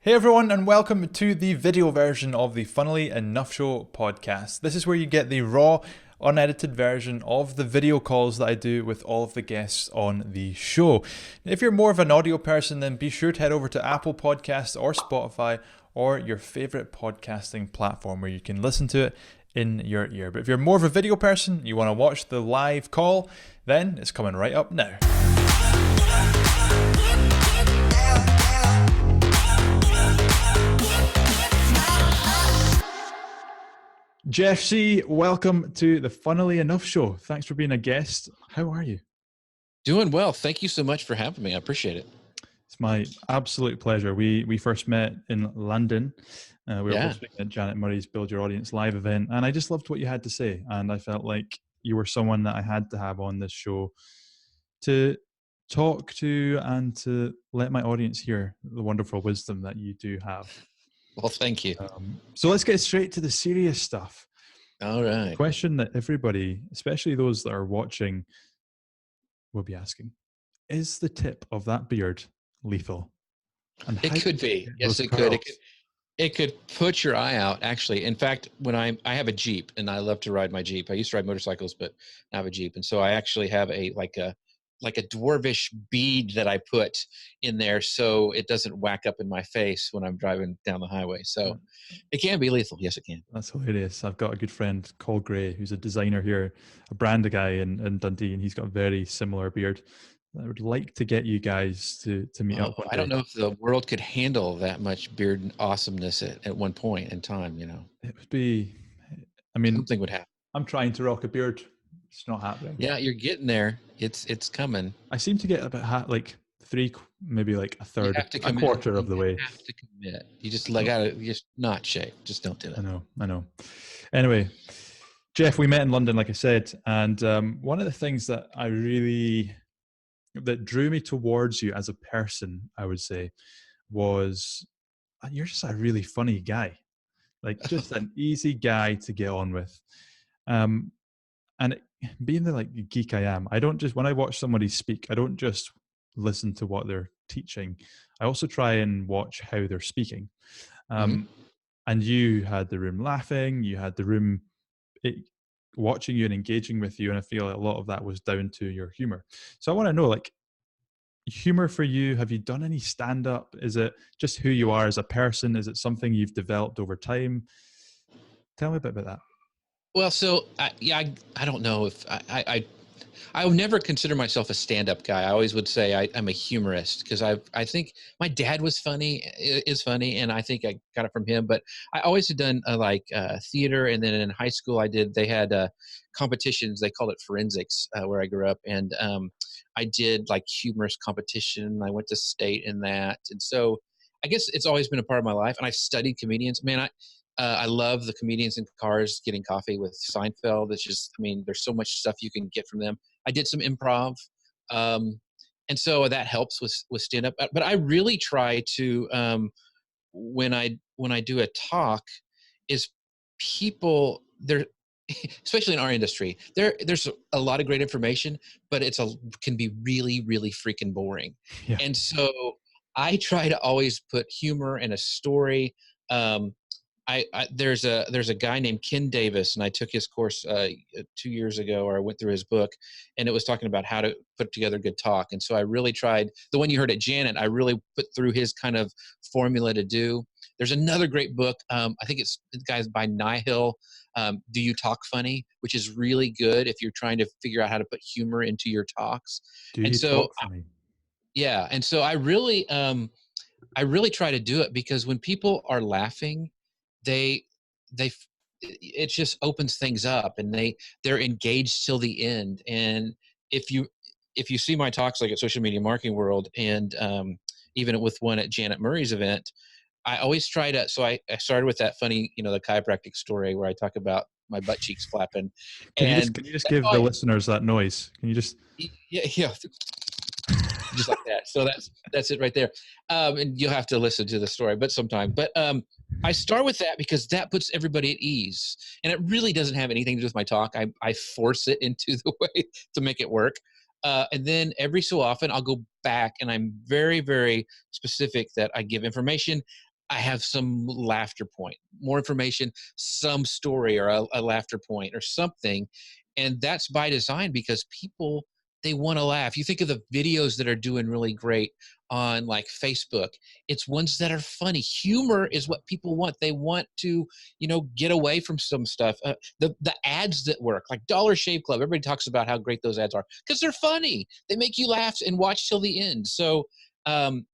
Hey everyone, and welcome to the video version of the Funnily Enough Show podcast. This is where you get the raw, unedited version of the video calls that I do with all of the guests on the show. If you're more of an audio person, then be sure to head over to Apple Podcasts or Spotify or your favorite podcasting platform where you can listen to it in your ear. But if you're more of a video person, you want to watch the live call, then it's coming right up now. Jeff Sieh, welcome to the Funnily Enough Show. Thanks for being a guest. How are you? Doing well. Thank you so much for having me. I appreciate it. It's my absolute pleasure. We first met in London. We were both speaking at Janet Murray's Build Your Audience live event, and I just loved what you had to say. And I felt like you were someone that I had to have on this show to talk to and to let my audience hear the wonderful wisdom that you do have. Well, thank you. So let's get straight to the serious stuff. All right. The question that everybody, especially those that are watching, will be asking: is the tip of that beard lethal? And it could be. Yes, it could. It could put your eye out. Actually, in fact, when I have a Jeep and I love to ride my Jeep. I used to ride motorcycles, but I have a Jeep, and so I actually have a dwarvish bead that I put in there so it doesn't whack up in my face when I'm driving down the highway. So it can be lethal. Yes, it can. That's hilarious. I've got a good friend, Col Gray, who's a designer here, a brand guy in Dundee, and he's got a very similar beard. I would like to get you guys to meet up one day. I don't know if the world could handle that much beard awesomeness at one point in time, you know. It would be, I mean, something would happen. I'm trying to rock a beard. It's not happening. Yeah, you're getting there. It's coming. I seem to get about like maybe like a third, a quarter of the way. You have to commit. You just gotta just not shave. Just don't do it. I know. Anyway, Jeff, we met in London, like I said, and one of the things that that drew me towards you as a person, I would say, was you're just a really funny guy, like just an easy guy to get on with. And being the like geek I am, I don't just, when I watch somebody speak, I don't just listen to what they're teaching. I also try and watch how they're speaking. And you had the room laughing, you had the room watching you and engaging with you. And I feel like a lot of that was down to your humor. So I want to know, like, humor for you, have you done any stand-up? Is it just who you are as a person? Is it something you've developed over time? Tell me a bit about that. Well, so I don't know if I would never consider myself a stand-up guy. I always would say I'm a humorist because I think my dad is funny, and I think I got it from him. But I always had done theater, and then in high school they had competitions. They called it forensics where I grew up, and I did like humorous competition. I went to state in that, and so I guess it's always been a part of my life. And I've studied comedians. Man, I love the comedians in cars getting coffee with Seinfeld. It's just, I mean, there's so much stuff you can get from them. I did some improv. And so that helps with stand up, but I really try to, when I do a talk is people there, especially in our industry, there's a lot of great information, but can be really, really freaking boring. Yeah. And so I try to always put humor in a story. There's a guy named Ken Davis, and I took his course 2 years ago, or I went through his book, and it was talking about how to put together good talk. And so I really tried the one you heard at Janet. I really put through his kind of formula to do. There's another great book. I think it's the guy's by Nihil. Do You Talk Funny? Which is really good if you're trying to figure out how to put humor into your talks. Talk funny? Yeah, and so I really try to do it because when people are laughing, it just opens things up, and they're engaged till the end. And if you see my talks like at Social Media Marketing World, and even with one at Janet Murray's event, I always try to. So I started with that funny, the chiropractic story where I talk about my butt cheeks flapping. Can you just give the listeners that noise? Can you just? Yeah. Just like that. So that's it right there. And you'll have to listen to the story, but sometime. But I start with that because that puts everybody at ease, and it really doesn't have anything to do with my talk. I force it into the way to make it work. And then every so often I'll go back, and I'm very, very specific that I give information. I have some laughter point, more information, some story or a laughter point or something. And that's by design because people, they want to laugh. You think of the videos that are doing really great on like Facebook, it's ones that are funny. Humor is what people want. They want to, get away from some stuff. The ads that work, like Dollar Shave Club, everybody talks about how great those ads are because they're funny. They make you laugh and watch till the end. So, um,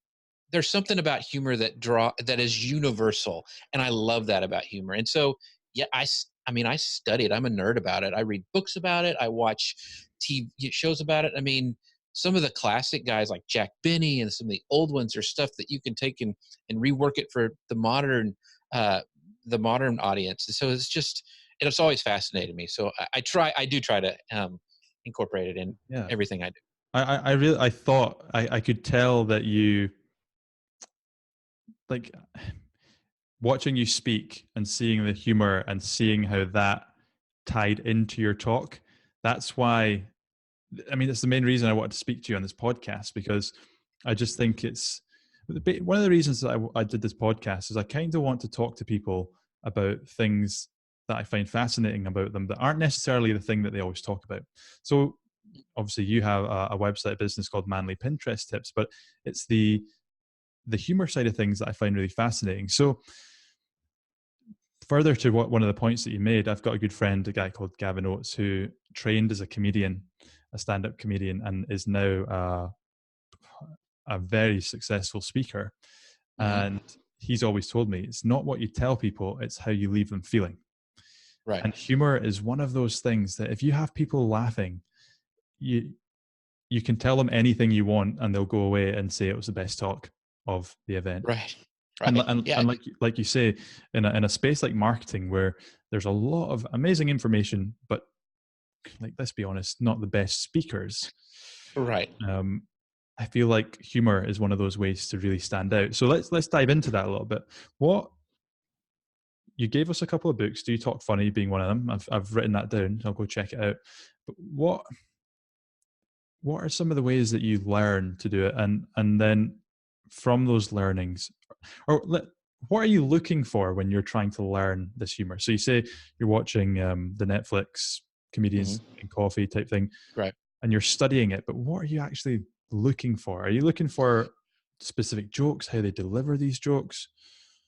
there's something about humor that is universal, and I love that about humor. And so, yeah, I mean, I study it. I'm a nerd about it. I read books about it. I watch TV shows about it. I mean, some of the classic guys like Jack Benny and some of the old ones are stuff that you can take and rework it for uh, the modern audience. And so it's always fascinated me. So I do try to incorporate it in Yeah. everything I do. I really, I thought I could tell that you, like, watching you speak and seeing the humor and seeing how that tied into your talk. That's why, I mean, that's the main reason I wanted to speak to you on this podcast, because I just think it's one of the reasons that I did this podcast is I kind of want to talk to people about things that I find fascinating about them that aren't necessarily the thing that they always talk about. So obviously you have a website business called Manly Pinterest Tips, but it's the humor side of things that I find really fascinating. So further to one of the points that you made, I've got a good friend, a guy called Gavin Oates, who trained as a comedian, a stand-up comedian, and is now a very successful speaker. Hmm. And he's always told me, it's not what you tell people, it's how you leave them feeling. Right. And humor is one of those things that if you have people laughing, you can tell them anything you want and they'll go away and say it was the best talk of the event. Right. And Right. Yeah. like you say, in a space like marketing where there's a lot of amazing information, but like, let's be honest, not the best speakers. Right. Um, I feel like humor is one of those ways to really stand out. So let's dive into that a little bit. What You gave us a couple of books. Do You Talk Funny being one of them? I've written that down. I'll go check it out. But what are some of the ways that you learn to do it, and then from those learnings, or what are you looking for when you're trying to learn this humor? So you say you're watching the Netflix Hmm. comedians in coffee type thing, Right. and you're studying it, but what are you actually looking for? Are you looking for specific jokes, how they deliver these jokes?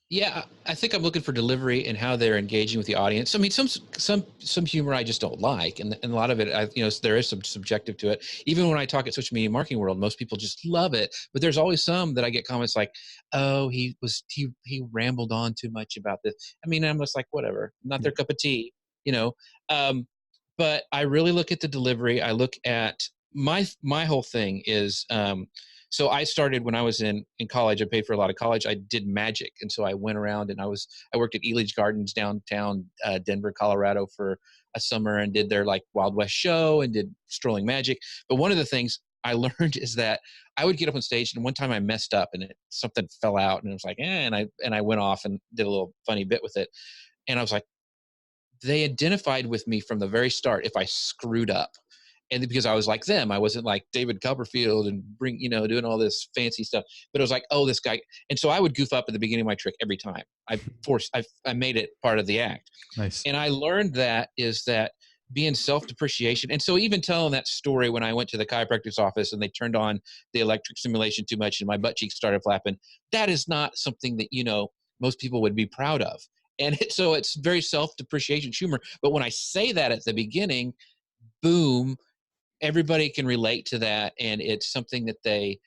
Yeah, I think I'm looking for delivery and how they're engaging with the audience. I mean, some humor I just don't like, and a lot of it, there is some subjective to it. Even when I talk at social media marketing world, most people just love it, but there's always some that I get comments like, "Oh, he rambled on too much about this." I mean, I'm just like, whatever, not their Yeah. cup of tea, you know. Um, but I really look at the delivery. I look at my whole thing is. So I started when I was in college. I paid for a lot of college. I did magic, and so I went around and I worked at Elitch Gardens downtown Denver, Colorado for a summer and did their like Wild West show and did strolling magic. But one of the things I learned is that I would get up on stage, and one time I messed up and something fell out, and it was like, and I went off and did a little funny bit with it, and I was like, they identified with me from the very start if I screwed up. And because I was like them, I wasn't like David Copperfield and doing all this fancy stuff. But it was like, oh, this guy. And so I would goof up at the beginning of my trick every time. I made it part of the act. Nice. And I learned that being self-depreciation. And so even telling that story when I went to the chiropractor's office and they turned on the electric stimulation too much and my butt cheeks started flapping, that is not something that, most people would be proud of. And so it's very self-depreciation humor. But when I say that at the beginning, boom, everybody can relate to that. And it's something that they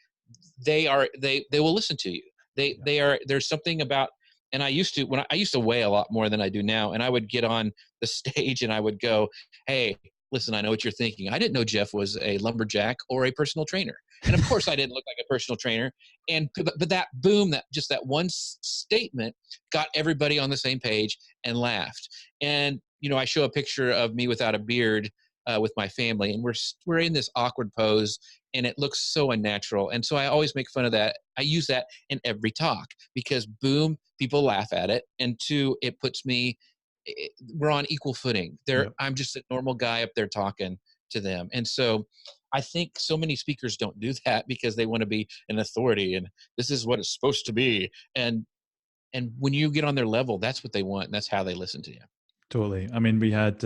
will listen to you. Yeah. There's something about, and I used to weigh a lot more than I do now. And I would get on the stage and I would go, "Hey, listen, I know what you're thinking. I didn't know Jeff was a lumberjack or a personal trainer. And of course I didn't look like a personal trainer." But that boom, that one statement got everybody on the same page and laughed. And, I show a picture of me without a beard with my family, and we're in this awkward pose, and it looks so unnatural. And so I always make fun of that. I use that in every talk because boom, people laugh at it, and two, it puts me. We're on equal footing. Yeah. I'm just a normal guy up there talking to them, and so I think so many speakers don't do that because they want to be an authority and this is what it's supposed to be. And when you get on their level, that's what they want. And that's how they listen to you. Totally. I mean, we had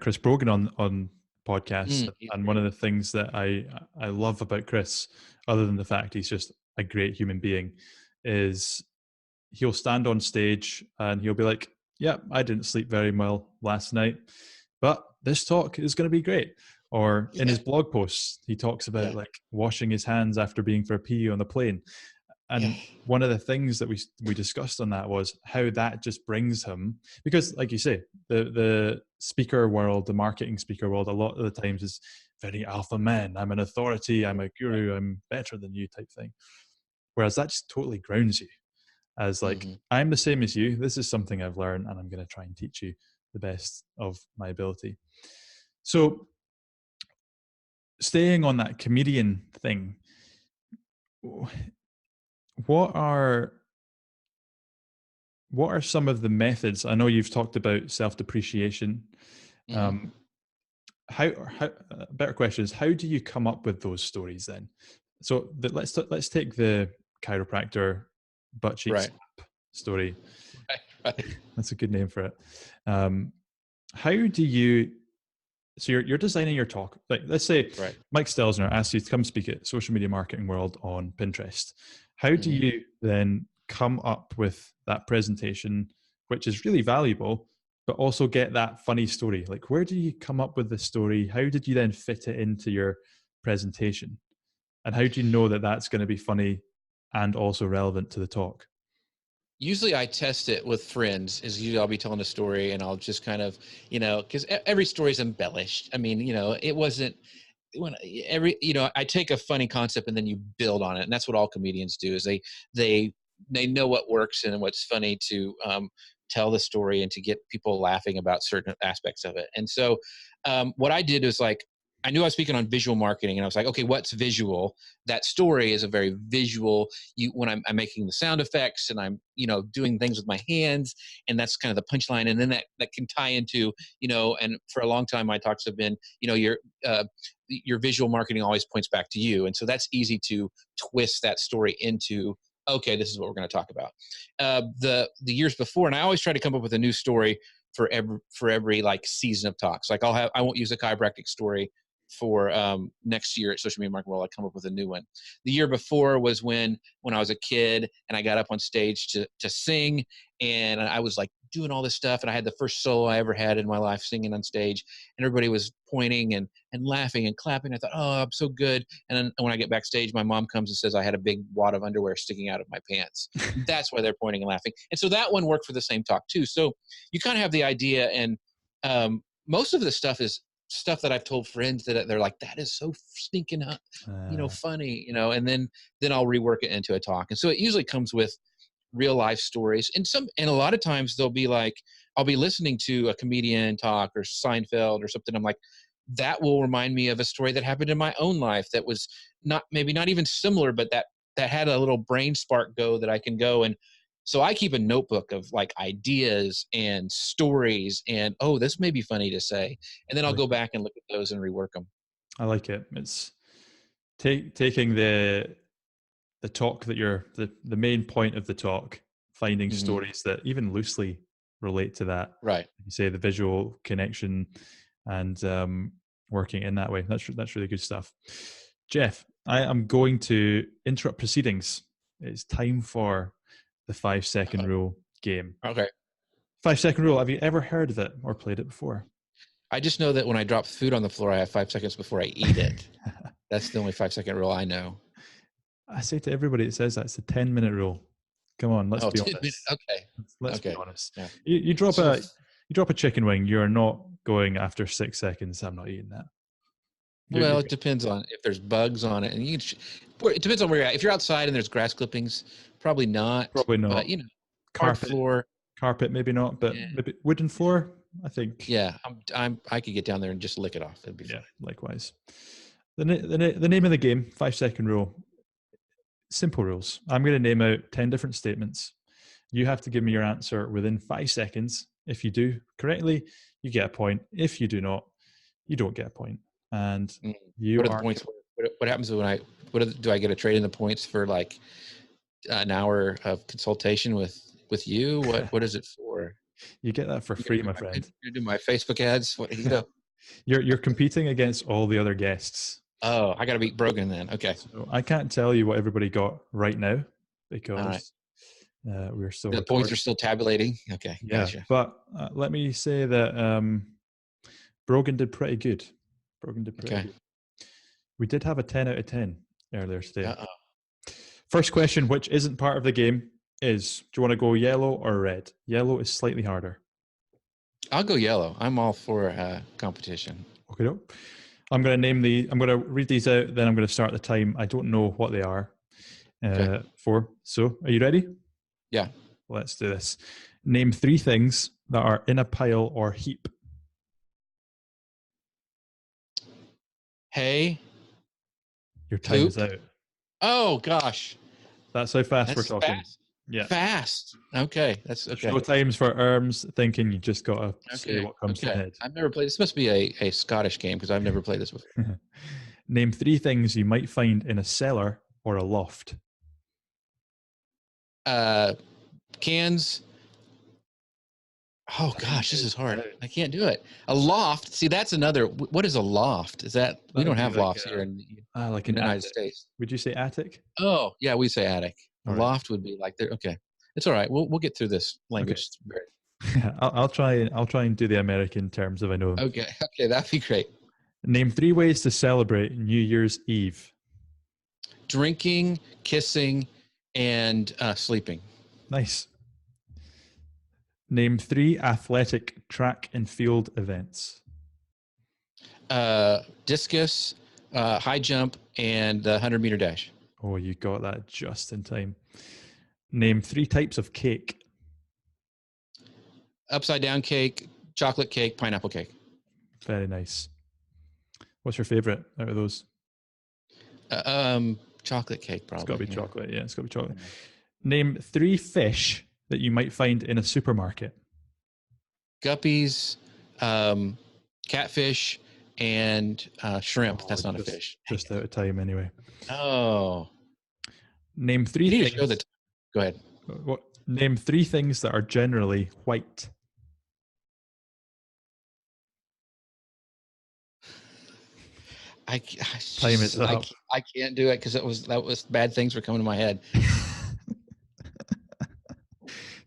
Chris Brogan on podcasts, He's and one great. of the things that I love about Chris, other than the fact he's just a great human being, is he'll stand on stage and he'll be like, "Yeah, I didn't sleep very well last night, but this talk is going to be great." Or in Yeah. his blog posts, he talks about Yeah. like washing his hands after being for a pee on the plane. Yeah. And one of the things that we discussed on that was how that just brings him, because like you say, the speaker world, the marketing speaker world, a lot of the times is very alpha man. I'm an authority, I'm a guru, I'm better than you type thing. Whereas that just totally grounds you as like, Hmm. I'm the same as you. This is something I've learned and I'm going to try and teach you the best of my ability. So staying on that comedian thing, what are what are some of the methods? I know you've talked about self-depreciation. Hmm. Um, how better question is, how do you come up with those stories then? So let's take the chiropractor butt cheek Right. slap story. Right. Right. That's a good name for it. Um, how do you so you're designing your talk, like let's say Right. Mike Stelzner asks you to come speak at Social Media Marketing World on Pinterest. How do Hmm. you then come up with that presentation, which is really valuable, but also get that funny story? Like, where do you come up with the story? How did you then fit it into your presentation, and how do you know that that's going to be funny and also relevant to the talk? Usually I test it with friends. Is usually I'll be telling a story and I'll just kind of, because every story is embellished. I mean, it wasn't when I take a funny concept and then you build on it, and that's what all comedians do. Is they they know what works and what's funny to tell the story and to get people laughing about certain aspects of it. And so, what I did was like, I knew I was speaking on visual marketing, and I was like, okay, what's visual? That story is a very visual. When I'm making the sound effects and I'm doing things with my hands, and that's kind of the punchline, and then that can tie into and for a long time my talks have been your visual marketing always points back to you, and so that's easy to twist that story into. Okay, this is what we're going to talk about. The years before, and I always try to come up with a new story for every like season of talks. Like I won't use a chiropractic story for next year at Social Media Marketing World. I come up with a new one. The year before was when I was a kid and I got up on stage to sing, and I was like doing all this stuff, and I had the first solo I ever had in my life singing on stage, and everybody was pointing and laughing and clapping. I thought, oh, I'm so good. And then when I get backstage, my mom comes and says I had a big wad of underwear sticking out of my pants. That's why they're pointing and laughing. And so that one worked for the same talk too. So you kind of have the idea, and most of the stuff is stuff that I've told friends that they're like, that is so stinking Uh, funny, and then I'll rework it into a talk. And so it usually comes with real life stories, and a lot of times they'll be like, I'll be listening to a comedian talk or Seinfeld or something. I'm like, that will remind me of a story that happened in my own life that was maybe not even similar, but that had a little brain spark go that I can go. And so I keep a notebook of like ideas and stories, and oh, this may be funny to say, and then I I'll like go it. back and look at those and rework them. I like it. It's taking the talk that you're the main point of the talk, finding Hmm. stories that even loosely relate to that. Right. You say the visual connection and working in that way. That's really good stuff. Jeff, I am going to interrupt proceedings. It's time for the 5 second rule game. Okay. 5 second rule. Have you ever heard of it or played it before? I just know that when I drop food on the floor, I have 5 seconds before I eat it. That's the only 5 second rule I know. I say to everybody, it says that's a 10-minute rule. Come on, let's Oh, be 10 minutes. honest. Okay. Let's be Okay. honest. Yeah. You drop So, you drop a chicken wing. You're not going after 6 seconds. I'm not eating that. You're well, it good. depends on if there's bugs on it, and it depends on where you're at. If you're outside and there's grass clippings, probably not. Probably But not. hard Carpet, floor. carpet, maybe not, but Yeah. maybe wooden floor. I think. Yeah. I could get down there and just lick it off. It'd be Yeah, fine. likewise. The name of the game, 5 second rule. Simple rules. I'm going to name out 10 different statements. You have to give me your answer within 5 seconds. If you do correctly, you get a point. If you do not, you don't get a point. And Mm. you What are the are points? What happens when do I get a trade in the points for like an hour of consultation with you? What is it for? You get that for free, my friend. You do my Facebook ads? What do you do? You're competing against all the other guests. Oh, I got to beat Brogan then. Okay. So I can't tell you what everybody got right now All right. because we're still The recording. points are still tabulating. Okay. Yeah, Gotcha. but let me say that Brogan did pretty good. Brogan did pretty good. We did have a 10 out of 10 earlier today. Uh-oh. First question, which isn't part of the game, is do you want to go yellow or red? Yellow is slightly harder. I'll go yellow. I'm all for competition. Okay, I'm going to read these out, then I'm going to start the time. I don't know what they are for. So, are you ready? Yeah. Let's do this. Name 3 things that are in a pile or heap. Hay. Your time Poop. is out. Oh gosh. That's how fast we're talking. Fast. Yeah. Fast. Okay. That's okay. No times for arms thinking. You just got to say what comes to head. I've never played. This must be a Scottish game because I've never played this before. Name 3 things you might find in a cellar or a loft. Cans. Oh gosh, this is hard. I can't do it. A loft. See, that's another. What is a loft? Is that we don't have lofts here in like the United attic. States? Would you say attic? Oh yeah, we say attic. A All loft would be like there. Okay, it's all right. We'll get through this language. Okay. I'll try and do the American terms if I know them. Okay, that'd be great. Name 3 ways to celebrate New Year's Eve. Drinking, kissing, and sleeping. Nice. Name 3 athletic track and field events. Discus, high jump, and the 100-meter dash. Oh, you got that just in time. Name 3 types of cake. Upside down cake, chocolate cake, pineapple cake. Very nice. What's your favorite out of those? Chocolate cake, probably. It's got to be chocolate. Yeah, it's got to be chocolate. Name 3 fish that you might find in a supermarket. Guppies, catfish, and shrimp. Oh, that's not a fish. Just out of time anyway. Oh. Name 3 things. Show the Go ahead. Name 3 things that are generally white. Time is up. I can't do it because that was bad things were coming to my head.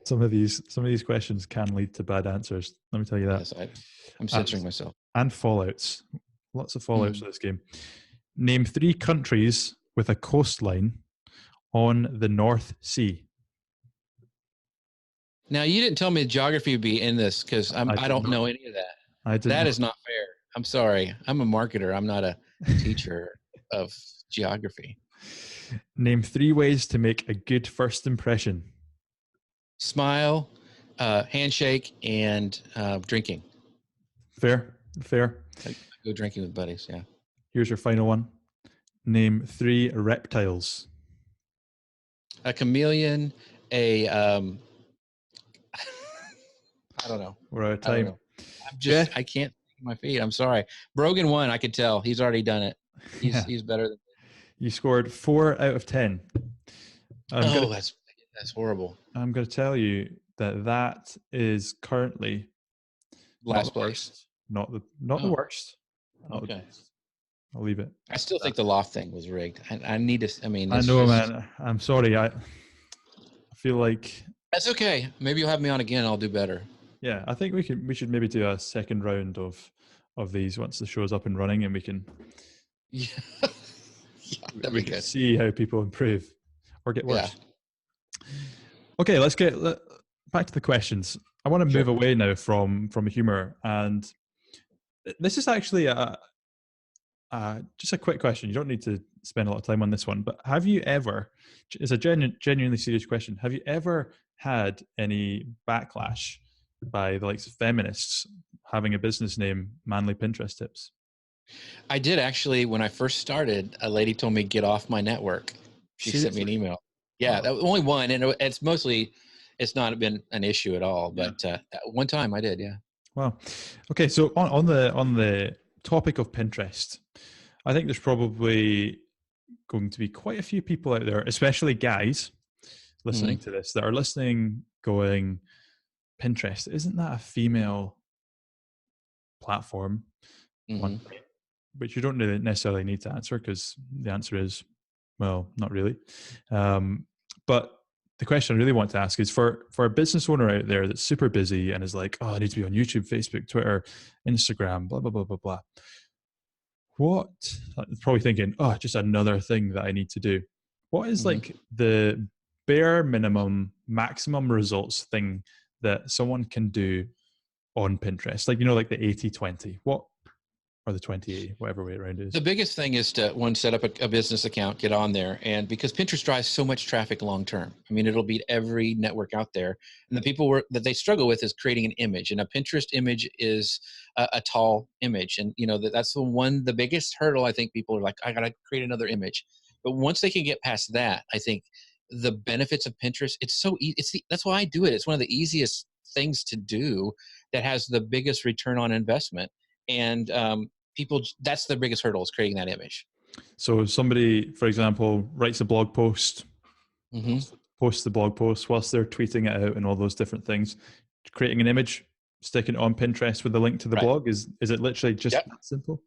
Some of these questions can lead to bad answers. Let me tell you that. Yes, I'm censoring myself. And fallouts. Lots of fallouts for this game. Name 3 countries with a coastline on the North Sea. Now, you didn't tell me geography would be in this because I don't know any of that. That is not fair. I'm sorry. I'm a marketer. I'm not a teacher of geography. Name 3 ways to make a good first impression. Smile, handshake, and drinking. Fair. I go drinking with buddies, yeah. Here's your final one. Name 3 reptiles. A chameleon, I don't know. We're out of time. I can't think of my feet. I'm sorry. Brogan won, I could tell. He's already done it. He's better than me. You scored 4 out of 10. That's horrible. I'm going to tell you that is currently last place. Not the worst. Okay. I'll leave it. I still think the loft thing was rigged. I need to. I mean, I know, man. I'm sorry. I feel like that's okay. Maybe you'll have me on again. I'll do better. Yeah, I think we should maybe do a second round of these once the show's up and running, and we can. Yeah, that'd be good. See how people improve or get worse. Yeah. Okay, let's get back to the questions. I want to move away now from Humour, and this is actually just a quick question. You don't need to spend a lot of time on this one, but have you ever, it's a genuinely serious question, have you ever had any backlash by the likes of feminists having a business name Manly Pinterest Tips? I did actually. When I first started, a lady told me get off my network. She sent me an email. Yeah, that was only one, and it's not been an issue at all. But one time I did. Yeah. Wow. Okay, so on the topic of Pinterest, I think there's probably going to be quite a few people out there, especially guys, Hmm. listening to this that are listening going, Pinterest, isn't that a female platform? One, Hmm. which you don't really necessarily need to answer because the answer is, well, not really. But the question I really want to ask is for a business owner out there that's super busy and is like, oh, I need to be on YouTube, Facebook, Twitter, Instagram, blah, blah, blah, blah, blah. What, probably thinking, oh, just another thing that I need to do. What is Hmm. like the bare minimum, maximum results thing that someone can do on Pinterest? Like, like the 80-20, what, or the 20-80, whatever way around it The is. biggest thing is to one set up a business account, get on there, and because Pinterest drives so much traffic long term. I mean, it'll beat every network out there. And the that they struggle with is creating an image, and a Pinterest image is a tall image, and that's the biggest hurdle. I think people are like, I gotta create another image, but once they can get past that, I think the benefits of Pinterest, it's so easy. That's why I do it. It's one of the easiest things to do that has the biggest return on investment. And people, that's the biggest hurdle, is creating that image. So somebody, for example, writes a blog post, Hmm. posts the blog post whilst they're tweeting it out and all those different things, creating an image, sticking it on Pinterest with the link to the Right. blog. Is it literally just Yep. that simple?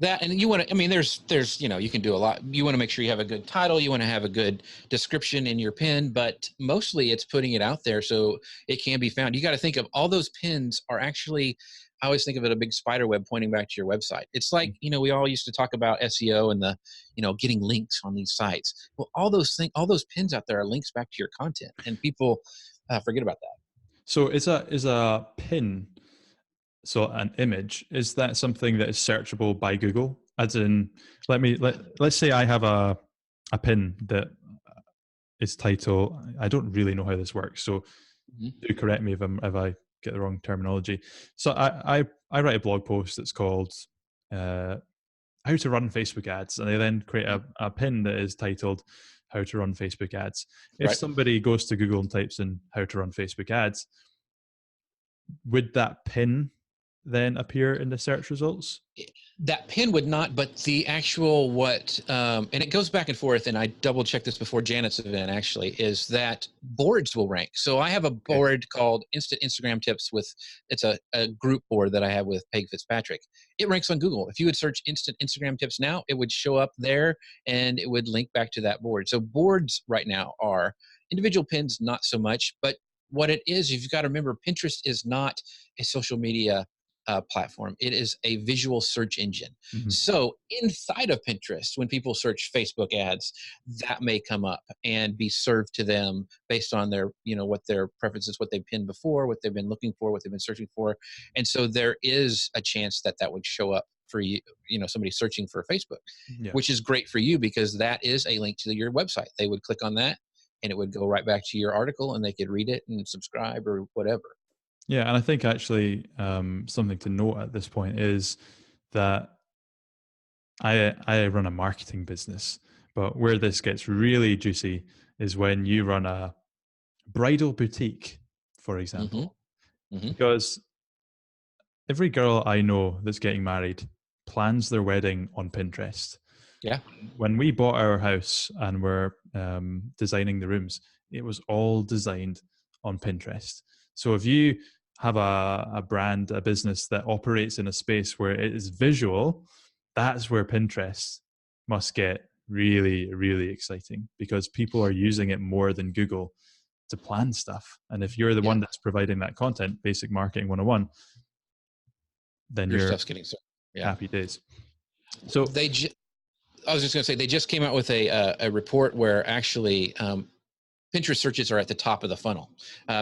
That, and you want to, I mean, there's you can do a lot. You want to make sure you have a good title, you want to have a good description in your pin, but mostly it's putting it out there so it can be found. You got to think of all those pins are actually, I always think of it a big spider web pointing back to your website. It's like, we all used to talk about SEO and the, getting links on these sites. Well, all those pins out there are links back to your content, and people forget about that. So is a pin, so an image, is that something that is searchable by Google? As in, let's say I have a pin that is titled. I don't really know how this works, so Mhm. do correct me if I get the wrong terminology. So I write a blog post that's called uh, "How to Run Facebook Ads," and I then create a pin that is titled "How to Run Facebook Ads." If Right. somebody goes to Google and types in "How to Run Facebook Ads," would that pin then appear in the search results? That pin would not, but the actual and it goes back and forth, and I double checked this before Janet's event, actually, is that boards will rank. So I have a Okay. board called Instant Instagram Tips it's a group board that I have with Peg Fitzpatrick. It ranks on Google. If you would search Instant Instagram Tips now, it would show up there and it would link back to that board. So boards right now are individual pins, not so much, but what it is, you've got to remember, Pinterest is not a social media platform. It is a visual search engine. Mhm. So inside of Pinterest, when people search Facebook ads, that may come up and be served to them based on their, what their preferences, what they've pinned before, what they've been looking for, what they've been searching for. And so there is a chance that that would show up for you, somebody searching for Facebook, Yeah. which is great for you because that is a link to your website. They would click on that and it would go right back to your article and they could read it and subscribe or whatever. Yeah, and I think actually something to note at this point is that I run a marketing business, but where this gets really juicy is when you run a bridal boutique, for Hmm. example, Hmm. because every girl I know that's getting married plans their wedding on Pinterest. Yeah. When we bought our house and were designing the rooms, it was all designed on Pinterest. So if you have a brand, a business that operates in a space where it is visual, that's where Pinterest must get really, really exciting because people are using it more than Google to plan stuff. And if you're the Yeah. one that's providing that content, basic marketing 101, then Your you're stuff's getting so. Yeah. happy days. So They I was just going to say they just came out with a report where actually Pinterest searches are at the top of the funnel.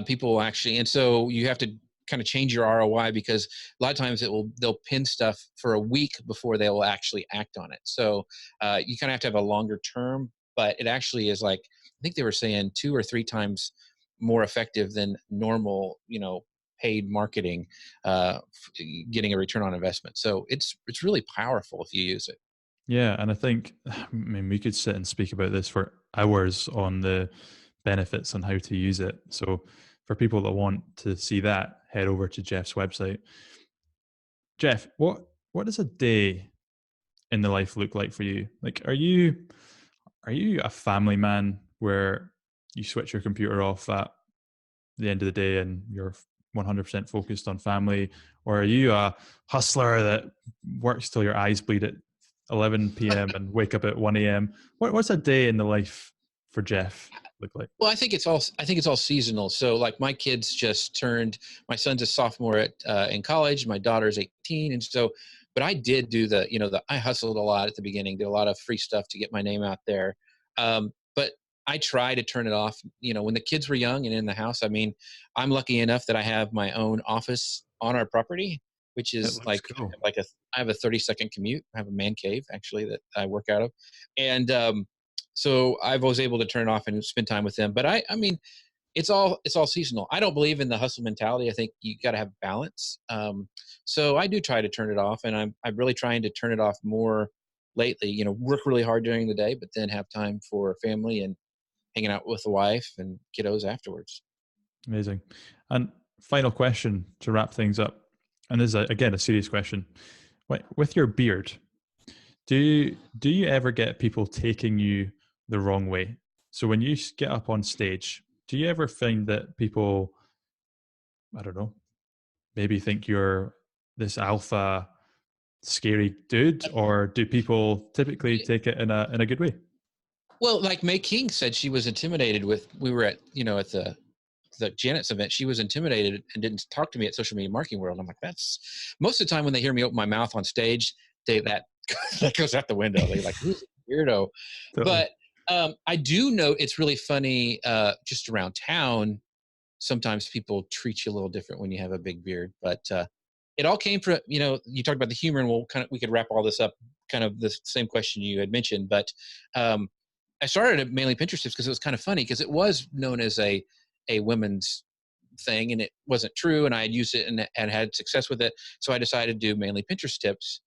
People actually, and so you have to kind of change your ROI because a lot of times they'll pin stuff for a week before they will actually act on it. So you kind of have to have a longer term, but it actually is like, I think they were saying 2 or 3 times more effective than normal, paid marketing, getting a return on investment. So it's really powerful if you use it. yeah, and I think, I mean, we could sit and speak about this for hours on the benefits on how to use it. So for people that want to see that, head over to Jeff's website. Jeff, what does a day in the life look like for you? Like, are you a family man where you switch your computer off at the end of the day and you're 100% focused on family? Or are you a hustler that works till your eyes bleed at 11 p.m. and wake up at 1 a.m.? What's a day in the life for Jeff look like? Well, I think it's all seasonal. So like my kids just turned, my son's a sophomore in college, my daughter's 18. And so, but I did do I hustled a lot at the beginning, did a lot of free stuff to get my name out there. But I try to turn it off, when the kids were young and in the house. I mean, I'm lucky enough that I have my own office on our property, which It is looks cool. I have a 30-second commute. I have a man cave actually that I work out of. And, so I was able to turn it off and spend time with them. But I mean, it's all seasonal. I don't believe in the hustle mentality. I think you got to have balance. So I do try to turn it off, and I'm really trying to turn it off more lately. Work really hard during the day, but then have time for family and hanging out with the wife and kiddos afterwards. Amazing. And final question to wrap things up. And this is, again, a serious question. With your beard, do you ever get people taking you the wrong way? So when you get up on stage, do you ever find that people, I don't know, maybe think you're this alpha scary dude, or do people typically take it in a good way? Well, like May King said, she was intimidated we were at the Janet's event. She was intimidated and didn't talk to me at Social Media Marketing World. I'm like, that's most of the time when they hear me open my mouth on stage, that goes out the window. They're like, who's a weirdo? Totally. But I do know it's really funny just around town. Sometimes people treat you a little different when you have a big beard, but it all came from, you talked about the humor, and we could wrap all this up, kind of the same question you had mentioned. But I started at mainly Pinterest tips because it was kind of funny, because it was known as a women's thing, and it wasn't true. And I had used it and had success with it. So I decided to do mainly Pinterest tips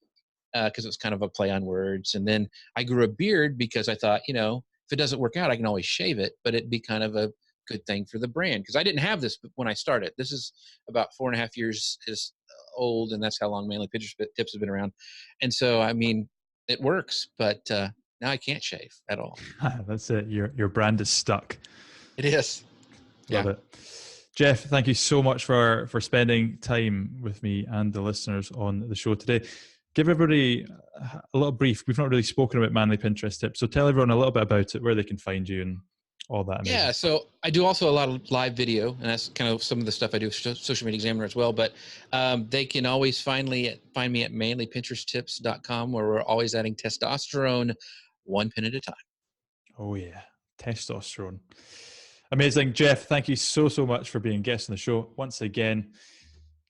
because it was kind of a play on words. And then I grew a beard because I thought, if it doesn't work out, I can always shave it, but it'd be kind of a good thing for the brand, because I didn't have this when I started. This is about 4.5 years is old, and that's how long mainly Pinterest tips have been around. And so, I mean, it works, but now I can't shave at all. That's it. Your brand is stuck. It is. Love it. Jeff, thank you so much for spending time with me and the listeners on the show today. Give everybody a little brief. We've not really spoken about Manly Pinterest tips, so tell everyone a little bit about it, where they can find you and all that. Amazing. Yeah, so I do also a lot of live video, and that's kind of some of the stuff I do with Social Media Examiner as well. But they can always find me at mainlypinteresttips.com, where we're always adding testosterone one pin at a time. Oh yeah, testosterone. Amazing. Jeff, thank you so much for being a guest on the show. Once again,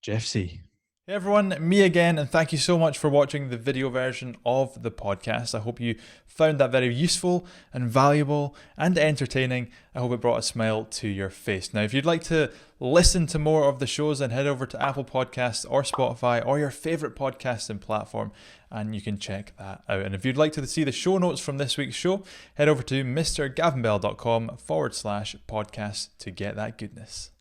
Jeff Sieh. Hey everyone, me again, and thank you so much for watching the video version of the podcast. I hope you found that very useful and valuable and entertaining. I hope it brought a smile to your face. Now, if you'd like to listen to more of the shows, then head over to Apple Podcasts or Spotify or your favorite podcasting platform, and you can check that out. And if you'd like to see the show notes from this week's show, head over to mrgavinbell.com/podcast to get that goodness.